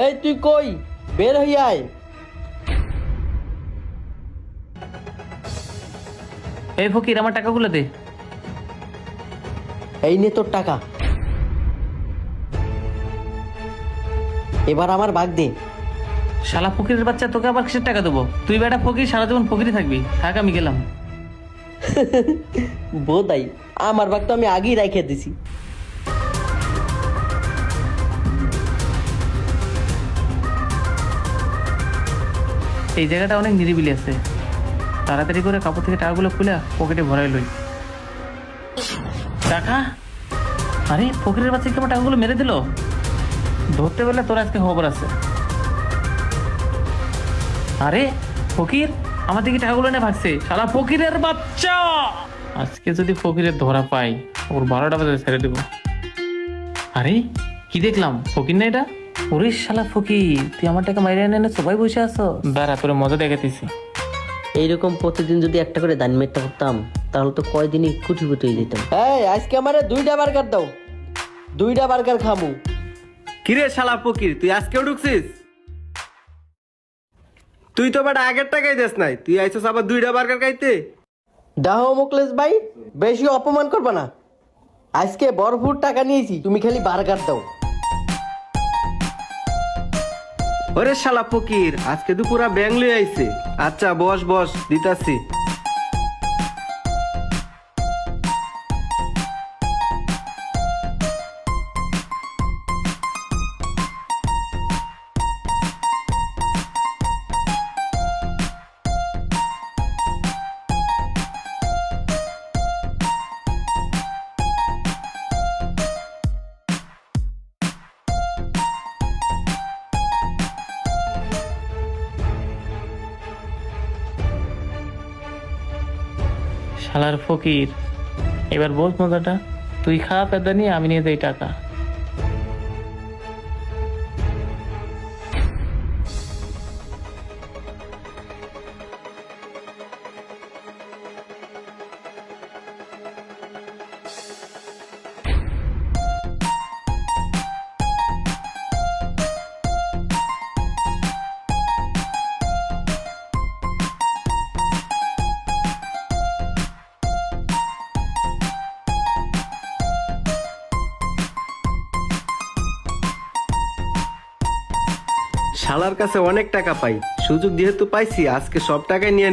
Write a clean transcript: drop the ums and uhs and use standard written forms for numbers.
এই তুই কই, বের হই আয়। এই ফকির, আমার টাকাগুলো দে। এই নে তোর টাকা, এবার আমার ভাগ দে। শালা ফকিরের বাচ্চা, তোকে আবার কিসের টাকা দেবো? তুই বেটা ফকির, সারা জীবন ফকিরই থাকবি। থাক, আমি গেলাম। বোধাই আমার ভাগ তো আমি আগেই রেখে দিছি। এই জায়গাটা অনেক নিরিবিলি আছে। তাড়াতাড়ি করে কাপড় থেকে টাকাগুলো খুলে পকেটে ভরাই লই। টাকা? আরে ফকিরের বাচ্চা কি আমার টাকাগুলো মেরে দিল? ধরতে পারলে তোর আজকে খবর আছে। আরে ফকির আমার দিকে টাকাগুলো নিয়ে ভাগছে, শালা ফকিরের বাচ্চা। আজকে যদি ফকিরের ধরা পাই, ওর 12টা বাজে ছেড়ে দেবো। আরে কি দেখলাম, ফকির না এটা? ওরে শালা ফকির, তুই আমার টাকা মাইরে এনে সবাই বসে আছো। দাঁড়া, তোর মজা দেখাতেছি। এইরকম প্রতিদিন যদি একটা করে দান মেটটা করতাম, তাহলে তো কয়দিনই কুটিপুটি হয়ে যেতাম। এই আজকে আমারে 2টা বার্গার দাও, 2টা বার্গার খামু। কিরে শালা ফকির, তুই আজকেও ঢুকছিস? তুই তো বাট আগের টাকাই দেস নাই, তুই আইসস আবার 2টা বার্গার খাইতে। ডাহো মুকলেশ ভাই, বেশি অপমান করবা না। আজকে ভরপুর টাকা নিয়েছি, তুমি খালি বার্গার দাও। ওরে শালা ফকির, আজকে তো পুরা ব্যাং লই আইছে। আচ্ছা বস বস, দিতাছি। শালার ফকির, এবার বল মজাটা। তুই খা পেদা নিয়ে, আমি নিয়ে যাই টাকা। শালার কাছে অনেক টাকা পাই, সুযোগ যেহেতু পাইছি, আজকে সব টাকাই নিয়ে